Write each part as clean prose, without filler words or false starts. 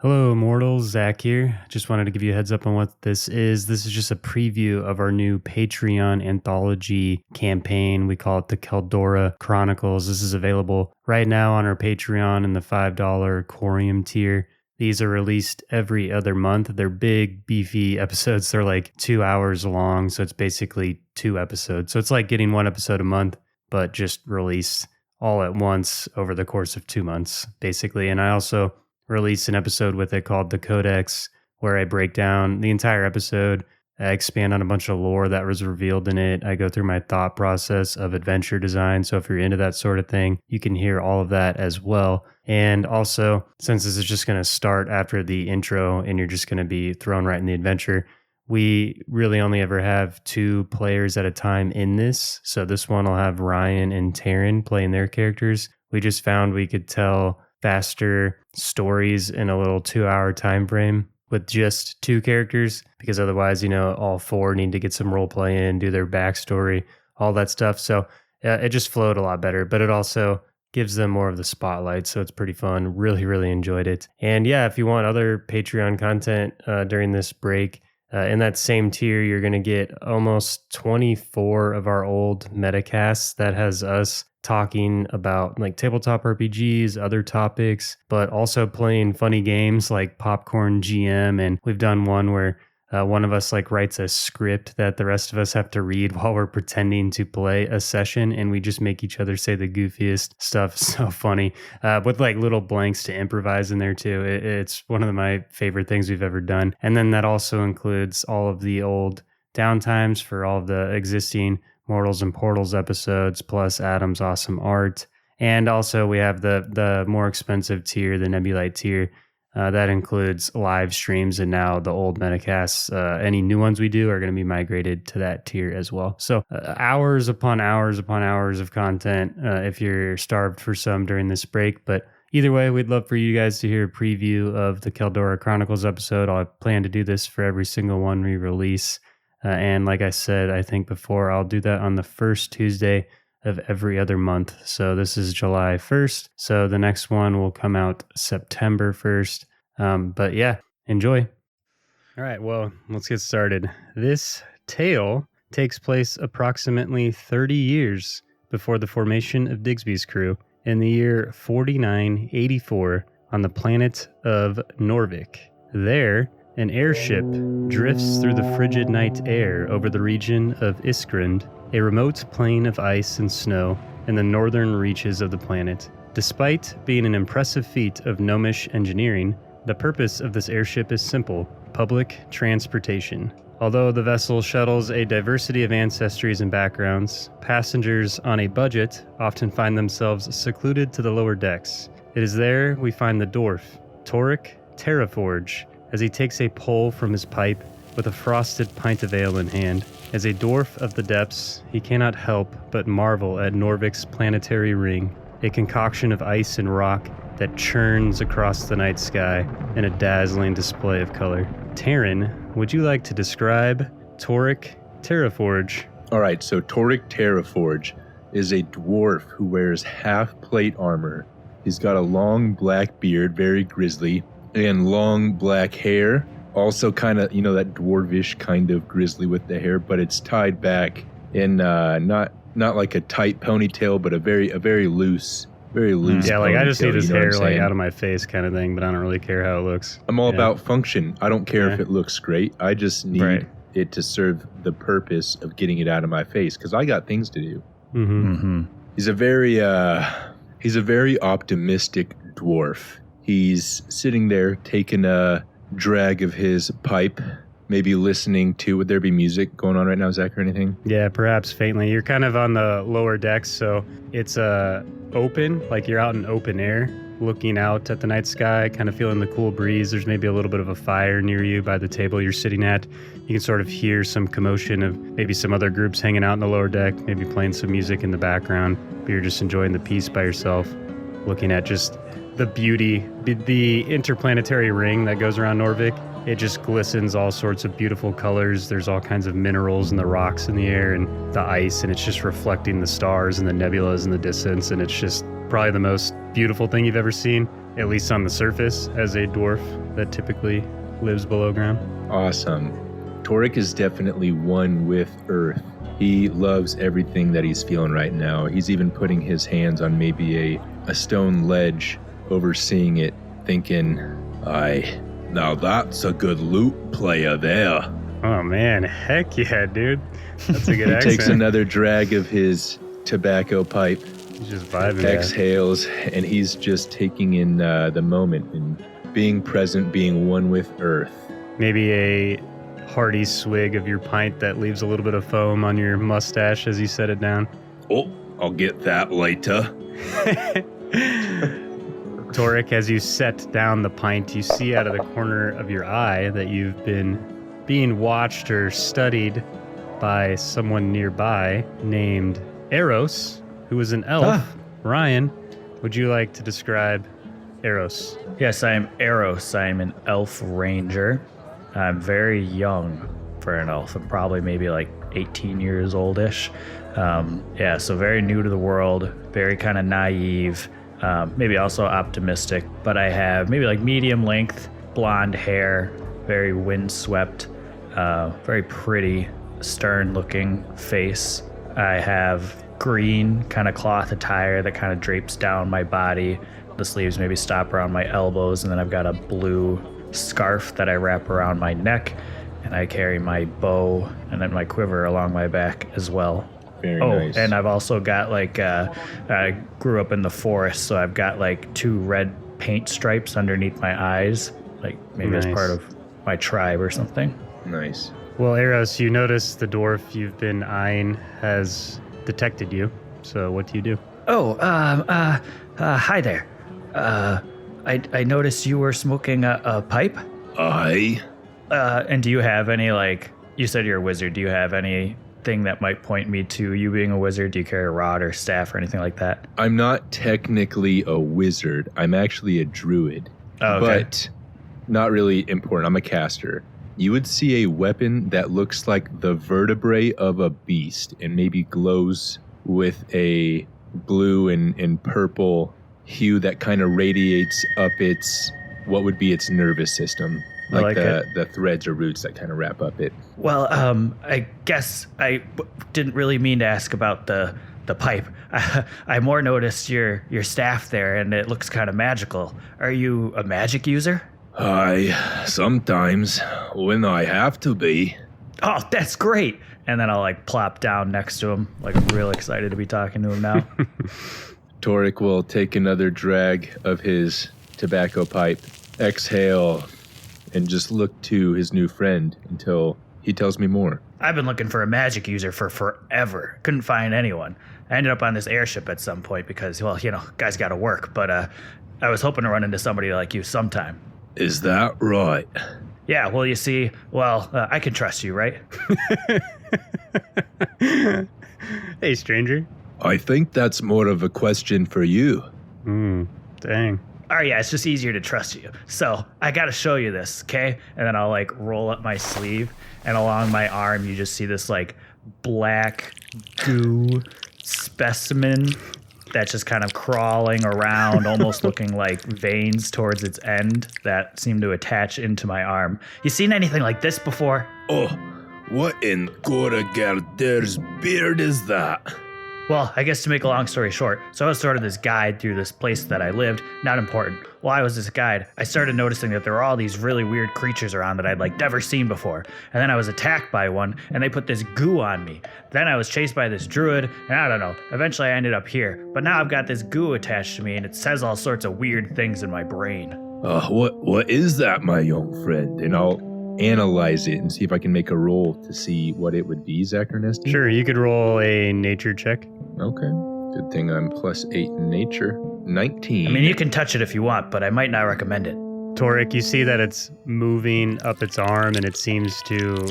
Hello, mortals. Zach here. Just wanted to give you a heads up on what this is. This is just a preview of our new Patreon anthology campaign. We call it the Keldora Chronicles. This is available right now on our Patreon in the $5 Quorium tier. These are released every other month. They're big, beefy episodes. They're like 2 hours long, so it's basically 2 episodes. So it's like getting 1 episode a month, but just released all at once over the course of 2 months, basically. And I also release an episode with it called The Codex, where I break down the entire episode. I expand on a bunch of lore that was revealed in it. I go through my thought process of adventure design. So if you're into that sort of thing, you can hear all of that as well. And also, since this is just going to start after the intro and you're just going to be thrown right in the adventure, we really only ever have 2 players at a time in this. So this one will have Ryan and Taryn playing their characters. We just found we could tell faster stories in a little 2-hour time frame with just 2 characters, because otherwise, all 4 need to get some role play in, do their backstory, all that stuff. So it just flowed a lot better, but it also gives them more of the spotlight. So it's pretty fun. Really, really enjoyed it. And yeah, if you want other Patreon content during this break, in that same tier, you're going to get almost 24 of our old metacasts that has us talking about like tabletop RPGs, other topics, but also playing funny games like Popcorn GM. And we've done one where one of us like writes a script that the rest of us have to read while we're pretending to play a session, and we just make each other say the goofiest stuff. So funny, with like little blanks to improvise in there too. It's one of my favorite things we've ever done. And then that also includes all of the old downtimes for all of the existing Mortals and Portals episodes, plus Adam's awesome art. And also we have the more expensive tier, the Nebulite tier. That includes live streams, and now the old metacasts. Any new ones we do are going to be migrated to that tier as well. So hours upon hours upon hours of content if you're starved for some during this break. But either way, we'd love for you guys to hear a preview of the Keldora Chronicles episode. I plan to do this for every single one we release. And like I said, I think before, I'll do that on the first Tuesday of every other month. So this is July 1st. So the next one will come out September 1st. But yeah, enjoy. All right, well, let's get started. This tale takes place approximately 30 years before the formation of Digsby's crew in the year 4984 on the planet of Norvik. There, an airship drifts through the frigid night air over the region of Iskrend, a remote plain of ice and snow in the northern reaches of the planet. Despite being an impressive feat of gnomish engineering, the purpose of this airship is simple: public transportation. Although the vessel shuttles a diversity of ancestries and backgrounds, passengers on a budget often find themselves secluded to the lower decks. It is there we find the dwarf, Torek Terraforge, as he takes a pull from his pipe with a frosted pint of ale in hand. As a dwarf of the depths, he cannot help but marvel at Norvik's planetary ring, a concoction of ice and rock that churns across the night sky in a dazzling display of color. Taryn, would you like to describe Torek Terraforge? All right, so Torek Terraforge is a dwarf who wears half-plate armor. He's got a long black beard, very grisly, and long black hair. Also kind of, that dwarvish kind of grizzly with the hair, but it's tied back in not like a tight ponytail, but a very loose. Yeah, like I just need his hair like out of my face kind of thing, but I don't really care how it looks. I'm all about function. I don't care if it looks great. I just need it to serve the purpose of getting it out of my face, because I got things to do. Mm-hmm. Mm-hmm. He's a very optimistic dwarf. He's sitting there taking a drag of his pipe, maybe listening to, would there be music going on right now, Zach, or anything? Yeah, perhaps faintly. You're kind of on the lower decks, so it's open, like you're out in open air, looking out at the night sky, kind of feeling the cool breeze. There's maybe a little bit of a fire near you by the table you're sitting at. You can sort of hear some commotion of maybe some other groups hanging out in the lower deck, maybe playing some music in the background, but you're just enjoying the peace by yourself, looking at just the beauty, the interplanetary ring that goes around Norvik. It just glistens all sorts of beautiful colors. There's all kinds of minerals and the rocks in the air and the ice, and it's just reflecting the stars and the nebulas in the distance, and it's just probably the most beautiful thing you've ever seen. at least on the surface, as a dwarf that typically lives below ground. Awesome. Torek is definitely one with Earth. He loves everything that he's feeling right now. He's even putting his hands on maybe a stone ledge, overseeing it, thinking, aye, now that's a good loot player there. Oh man, heck yeah, dude. That's a good He accent. takes another drag of his tobacco pipe, He's just vibing. exhales, and he's just taking in the moment and being present, being one with Earth. Maybe a hearty swig of your pint that leaves a little bit of foam on your mustache as you set it down. Oh, I'll get that later. Torek, as you set down the pint, you see out of the corner of your eye that you've been being watched or studied by someone nearby named Eros, who is an elf. Ryan, would you like to describe Eros? Yes, I am Eros. I am an elf ranger. I'm very young for an elf. I'm probably maybe like 18 years oldish. So very new to the world, very kind of naive, maybe also optimistic. But I have maybe like medium length blonde hair, very windswept, very pretty, stern looking face. I have green kind of cloth attire that kind of drapes down my body. The sleeves maybe stop around my elbows, and then I've got a blue scarf that I wrap around my neck, and I carry my bow and then my quiver along my back as well. Very nice. And I've also got like, I grew up in the forest, so I've got like 2 red paint stripes underneath my eyes, like maybe as part of my tribe or something. Nice. Well, Eros, you notice the dwarf you've been eyeing has detected you. So what do you do? Hi there. I noticed you were smoking a pipe. Aye. And do you have any, like, you said you're a wizard. Do you have anything that might point me to you being a wizard? Do you carry a rod or staff or anything like that? I'm not technically a wizard. I'm actually a druid. Oh, okay. But not really important. I'm a caster. You would see a weapon that looks like the vertebrae of a beast and maybe glows with a blue and purple hue that kind of radiates up its, what would be its nervous system. Like the threads or roots that kind of wrap up it. Well, I guess I didn't really mean to ask about the pipe. I more noticed your staff there, and it looks kind of magical. Are you a magic user? Aye, sometimes, when I have to be. Oh, that's great. And then I'll like plop down next to him. Like I'm real excited to be talking to him now. Torek will take another drag of his tobacco pipe, exhale, and just look to his new friend until he tells me more. I've been looking for a magic user for forever. Couldn't find anyone. I ended up on this airship at some point because, well, you know, guys got to work. But I was hoping to run into somebody like you sometime. Is that right? Yeah, well, you see, I can trust you, right? Hey, stranger. I think that's more of a question for you. Dang. Oh, yeah, it's just easier to trust you. So I got to show you this, okay? And then I'll like roll up my sleeve, and along my arm, you just see this like black goo specimen that's just kind of crawling around, almost looking like veins towards its end that seem to attach into my arm. You seen anything like this before? Oh, what in Goragarder's beard is that? Well, I guess to make a long story short, so I was sort of this guide through this place that I lived. Not important. While I was this guide, I started noticing that there were all these really weird creatures around that I'd like never seen before. And then I was attacked by one, and they put this goo on me. Then I was chased by this druid, and I don't know. Eventually I ended up here. But now I've got this goo attached to me, and it says all sorts of weird things in my brain. What is that, my young friend? And I'll analyze it and see if I can make a roll to see what it would be, Zachernesti. Sure, you could roll a nature check. Okay. Good thing I'm +8 in nature. 19. I mean, you can touch it if you want, but I might not recommend it. Torek, you see that it's moving up its arm, and it seems to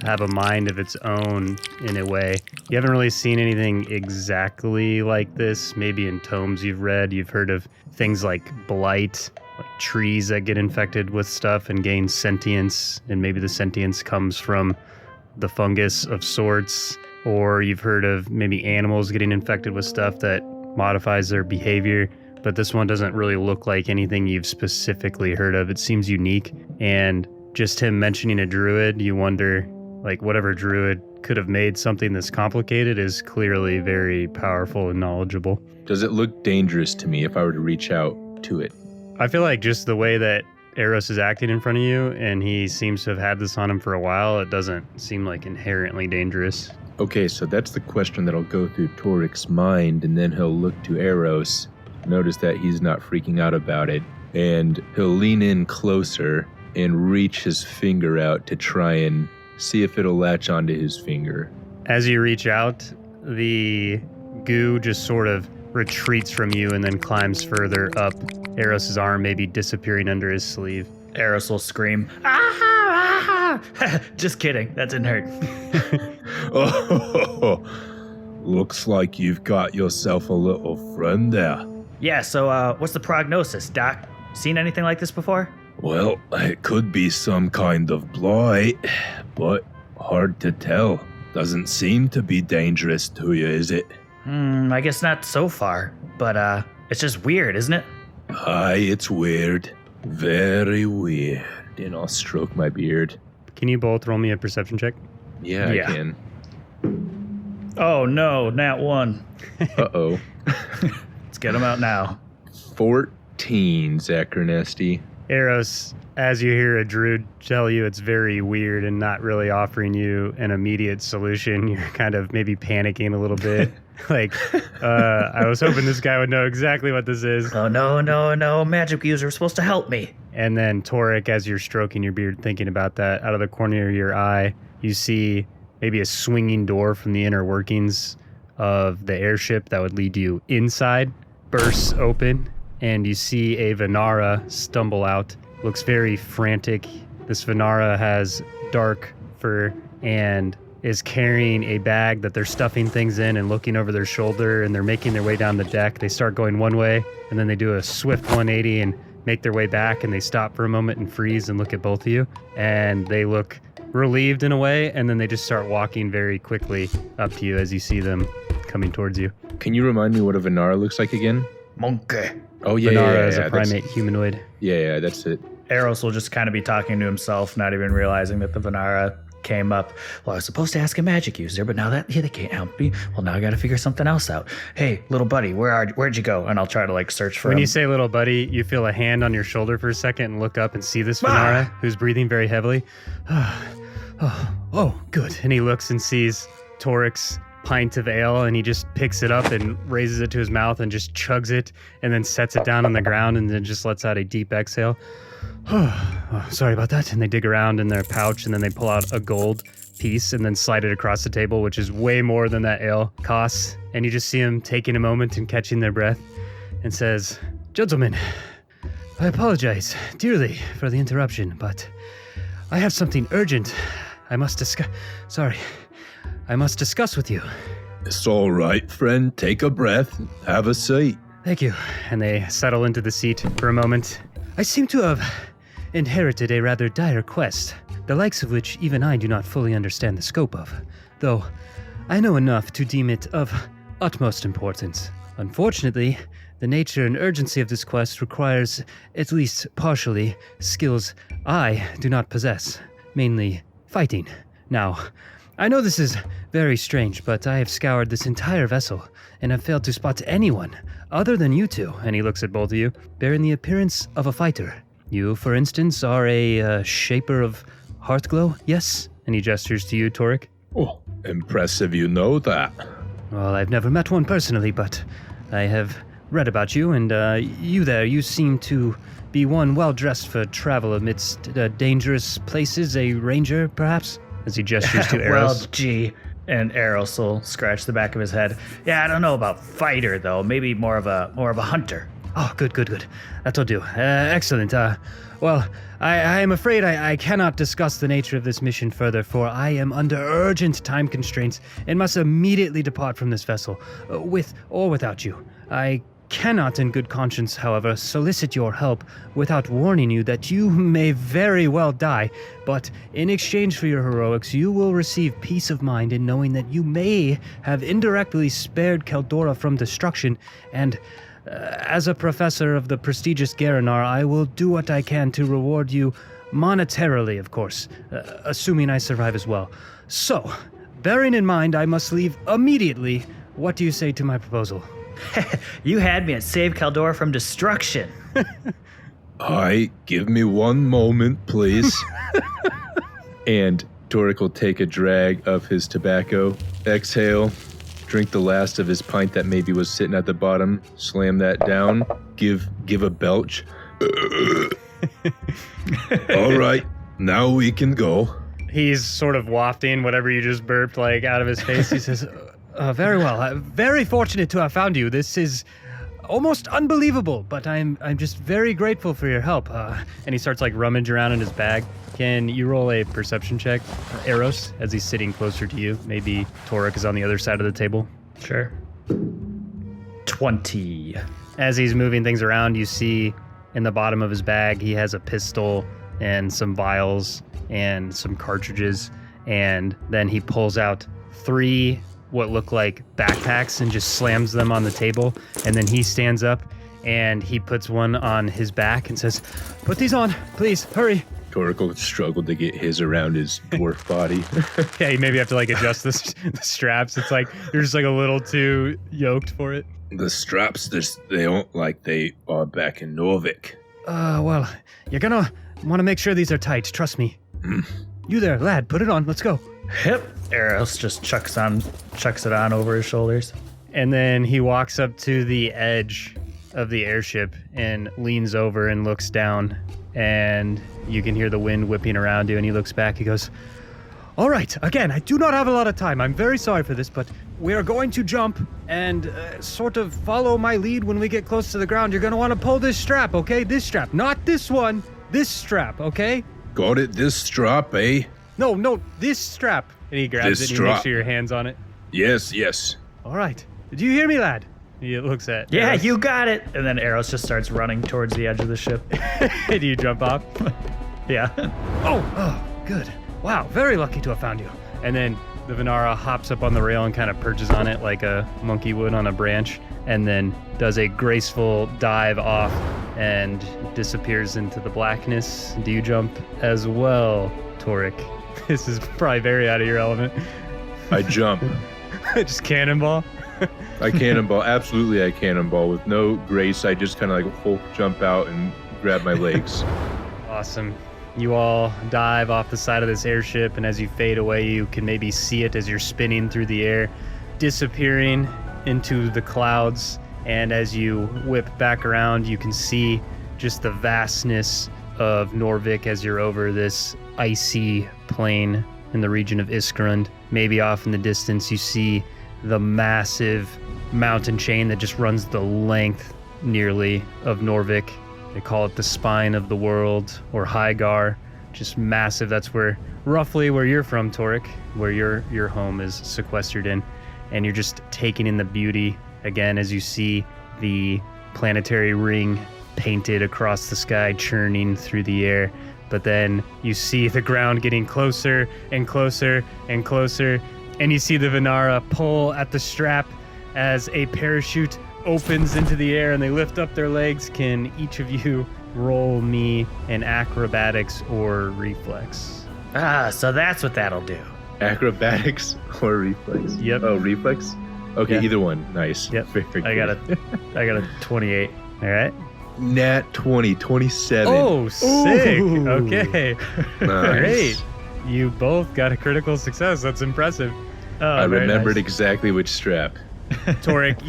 have a mind of its own in a way. You haven't really seen anything exactly like this. Maybe in tomes you've read, you've heard of things like blight, like trees that get infected with stuff and gain sentience, and maybe the sentience comes from the fungus of sorts. Or you've heard of maybe animals getting infected with stuff that modifies their behavior. but this one doesn't really look like anything you've specifically heard of. It seems unique, and just him mentioning a druid, you wonder, like, whatever druid could have made something this complicated is clearly very powerful and knowledgeable. Does it look dangerous to me if I were to reach out to it? I feel like just the way that Eros is acting in front of you, and he seems to have had this on him for a while, it doesn't seem like inherently dangerous. Okay, so that's the question that'll go through Torik's mind, and then he'll look to Eros, notice that he's not freaking out about it, and he'll lean in closer and reach his finger out to try and see if it'll latch onto his finger. As you reach out, the goo just sort of retreats from you and then climbs further up Eros' arm, maybe disappearing under his sleeve. Eros will scream, ah, ah. Just kidding, that didn't hurt. Oh, looks like you've got yourself a little friend there. Yeah, so what's the prognosis, Doc? Seen anything like this before? Well, it could be some kind of blight, but hard to tell. Doesn't seem to be dangerous to you, is it? I guess not so far, but it's just weird, isn't it? Aye, it's weird. Very weird. And I'll stroke my beard. Can you both roll me a perception check? Yeah. I can. Oh no, nat 1. Uh-oh. Let's get him out now. 14, Zacharnesty. Eros, as you hear a druid tell you it's very weird and not really offering you an immediate solution, you're kind of maybe panicking a little bit. Like, I was hoping this guy would know exactly what this is. Oh, no, magic user supposed to help me. And then Torik, as you're stroking your beard thinking about that, out of the corner of your eye, you see maybe a swinging door from the inner workings of the airship that would lead you inside, bursts open, and you see a Venara stumble out. Looks very frantic. This Venara has dark fur and is carrying a bag that they're stuffing things in and looking over their shoulder, and they're making their way down the deck. They start going one way, and then they do a swift 180 and make their way back, and they stop for a moment and freeze and look at both of you, and they look relieved in a way, and then they just start walking very quickly up to you as you see them coming towards you. Can you remind me what a Venara looks like again? Monkey. Oh, yeah, Venara is a primate humanoid. Yeah, that's it. Eros will just kind of be talking to himself, not even realizing that the Venara came up. Well, I was supposed to ask a magic user, but now that they can't help me, well, now I got to figure something else out. Hey, little buddy, where'd you go? And I'll try to like search for him. When you say little buddy, you feel a hand on your shoulder for a second and look up and see this Venara who's breathing very heavily. Oh, good. And he looks and sees Torik's pint of ale, and he just picks it up and raises it to his mouth and just chugs it and then sets it down on the ground and then just lets out a deep exhale. Oh, sorry about that. And they dig around in their pouch and then they pull out a gold piece and then slide it across the table, which is way more than that ale costs. And you just see them taking a moment and catching their breath, and says, "Gentlemen, I apologize dearly for the interruption, but I have something urgent I must discuss with you." It's all right, friend. Take a breath. Have a seat. Thank you. And they settle into the seat for a moment. I seem to have inherited a rather dire quest, the likes of which even I do not fully understand the scope of, though I know enough to deem it of utmost importance. Unfortunately, the nature and urgency of this quest requires, at least partially, skills I do not possess, mainly fighting. Now, I know this is very strange, but I have scoured this entire vessel and have failed to spot anyone other than you two, and he looks at both of you, bearing the appearance of a fighter. You, for instance, are a shaper of Heartglow, yes? And he gestures to you, Torik. Oh, impressive you know that. Well, I've never met one personally, but I have read about you, and you seem to be one well-dressed for travel amidst dangerous places, a ranger, perhaps? As he gestures to Eros. Well, gee. And Eros will scratch the back of his head. Yeah, I don't know about fighter, though. Maybe more of a hunter. Oh, good. That'll do. Excellent. Well, I am afraid I cannot discuss the nature of this mission further, for I am under urgent time constraints and must immediately depart from this vessel, with or without you. I cannot in good conscience, however, solicit your help without warning you that you may very well die, but in exchange for your heroics, you will receive peace of mind in knowing that you may have indirectly spared Keldora from destruction, and As a professor of the prestigious Garanar, I will do what I can to reward you monetarily, of course, assuming I survive as well. So, bearing in mind I must leave immediately, what do you say to my proposal? You had me at save Keldora from destruction. Give me one moment, please. And Torek will take a drag of his tobacco, exhale, drink the last of his pint that maybe was sitting at the bottom, slam that down, give a belch. All right, now we can go. He's sort of wafting whatever you just burped like out of his face. He says, very well. Very fortunate to have found you. This is almost unbelievable, but I'm just very grateful for your help. And he starts like rummaging around in his bag. Can you roll a perception check, Eros, as he's sitting closer to you? Maybe Torek is on the other side of the table. Sure. 20. As he's moving things around, you see in the bottom of his bag, he has a pistol and some vials and some cartridges. And then he pulls out 3 what look like backpacks and just slams them on the table. And then he stands up and he puts one on his back and says, "Put these on, please, hurry." Torek struggled to get his around his dwarf body. Yeah, you maybe have to like adjust the straps. It's like you're just like a little too yoked for it. The straps, they don't like they are back in Norvik. Well, you're gonna want to make sure these are tight. Trust me. You there, lad, put it on. Let's go. Hip. Eros just chucks it on over his shoulders. And then he walks up to the edge of the airship and leans over and looks down. And you can hear the wind whipping around you. And he looks back. He goes, "All right, again, I do not have a lot of time. I'm very sorry for this, but we are going to jump and sort of follow my lead when we get close to the ground. You're going to want to pull this strap, okay? This strap. Not this one. This strap, okay? Got it, this strap, eh? No, this strap." And he grabs it and he makes sure your hand's on it. Yes. "All right. Did you hear me, lad?" He looks at Yeah, Eros. you got it. And then Eros just starts running towards the edge of the ship. Do you jump off? Yeah. Oh, good. Wow, very lucky to have found you. And then the Venara hops up on the rail and kind of perches on it like a monkey would on a branch, and then does a graceful dive off and disappears into the blackness. Do you jump as well, Torek? This is probably very out of your element. I jump. Just cannonball? I cannonball. Absolutely, I cannonball. With no grace, I just kind of like Hulk jump out and grab my legs. Awesome. You all dive off the side of this airship, and as you fade away, you can maybe see it as you're spinning through the air, disappearing into the clouds. And as you whip back around, you can see just the vastness of Norvik as you're over this icy plain in the region of Iskrund. Maybe off in the distance, you see the massive mountain chain that just runs the length nearly of Norvik. They call it the spine of the world, or Hygar. Just massive. That's roughly where you're from, Torek, where your home is sequestered in. And you're just taking in the beauty again as you see the planetary ring painted across the sky, churning through the air. But then you see the ground getting closer and closer and closer, and you see the Venara pull at the strap as a parachute opens into the air and they lift up their legs. Can each of you roll me an acrobatics or reflex? So that's what that'll do. Acrobatics or reflex? Yep. Oh, reflex? Okay, Yeah. Either one. Nice. Yep. Very good. I got a 28. All right. Nat 20, 27. Oh, sick. Ooh. Okay. Nice. Great. You both got a critical success. That's impressive. Oh, I very remembered nice. exactly which strap. Torek,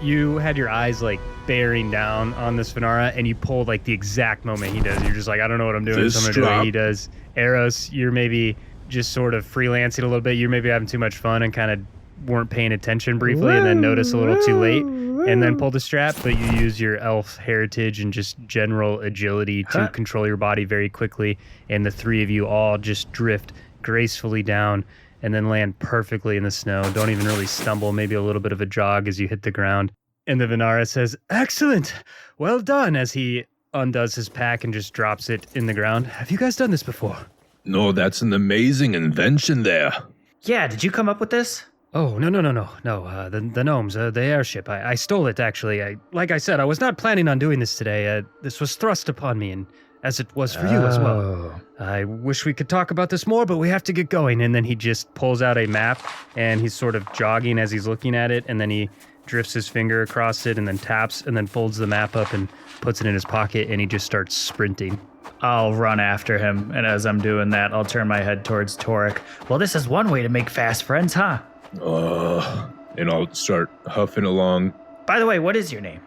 you had your eyes like bearing down on this Venara, and you pulled like the exact moment he does. You're just like, I don't know what I'm doing, This so I'm gonna do what strap. he does. Eros, you're maybe just sort of freelancing a little bit. You're maybe having too much fun and kind of weren't paying attention briefly, and then notice a little too late, and then pull the strap. But you use your elf heritage and just general agility to control your body very quickly, and the three of you all just drift gracefully down and then land perfectly in the snow. Don't even really stumble, maybe a little bit of a jog as you hit the ground. And the Venara says, "Excellent, well done," as he undoes his pack and just drops it in the ground. Have you guys done this before? No, that's an amazing invention there. Yeah, did you come up with this? Oh, no. The gnomes, the airship. I stole it, actually. Like I said, I was not planning on doing this today. This was thrust upon me, and as it was for you as well. Oh. I wish we could talk about this more, but we have to get going. And then he just pulls out a map, and he's sort of jogging as he's looking at it, and then he drifts his finger across it, and then taps, and then folds the map up and puts it in his pocket, and he just starts sprinting. I'll run after him, and as I'm doing that, I'll turn my head towards Torek. Well, this is one way to make fast friends, huh? And I'll start huffing along. By the way, what is your name?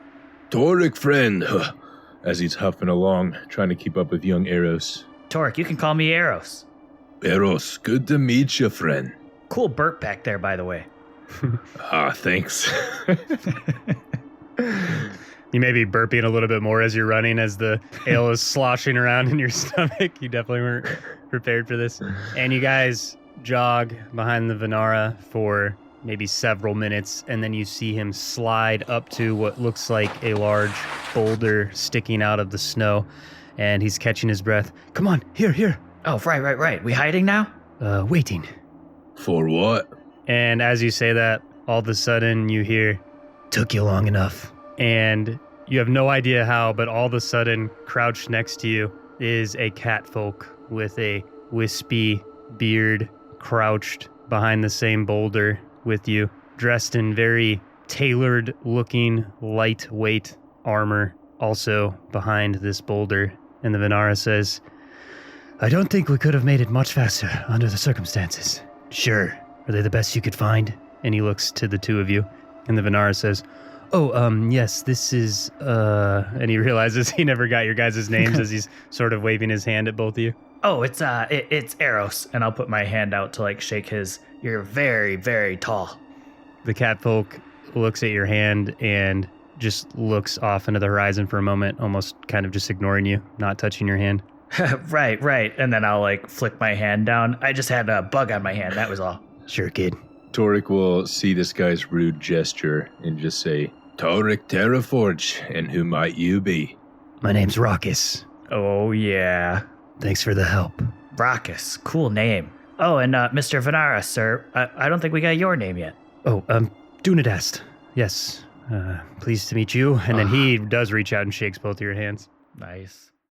Toric friend, as he's huffing along, trying to keep up with young Eros. Torek, you can call me Eros. Eros, good to meet you, friend. Cool burp back there, by the way. Thanks. You may be burping a little bit more as you're running, as the ale is sloshing around in your stomach. You definitely weren't prepared for this. And you guys jog behind the Venara for maybe several minutes, and then you see him slide up to what looks like a large boulder sticking out of the snow, and he's catching his breath. Come on, here. Oh, right. We hiding now? Waiting. For what? And as you say that, all of a sudden you hear, took you long enough. And you have no idea how, but all of a sudden, crouched next to you is a catfolk with a wispy beard, crouched behind the same boulder with you, dressed in very tailored-looking, lightweight armor, also behind this boulder. And the Venara says, I don't think we could have made it much faster under the circumstances. Sure. Are they the best you could find? And he looks to the two of you, and the Venara says, yes, this is, and he realizes he never got your guys' names as he's sort of waving his hand at both of you. Oh, it's Eros, and I'll put my hand out to like shake his. You're very, very tall. The catfolk looks at your hand and just looks off into the horizon for a moment, almost kind of just ignoring you, not touching your hand. Right. And then I'll like flick my hand down. I just had a bug on my hand, that was all. Sure, kid. Toric will see this guy's rude gesture and just say, Toric Terraforge, and who might you be? My name's Raucus. Oh, yeah. Thanks for the help. Raucus, cool name. Oh, and Mr. Venara, sir, I don't think we got your name yet. Oh, Dunadast. Yes. Pleased to meet you. And then he does reach out and shakes both of your hands. Nice.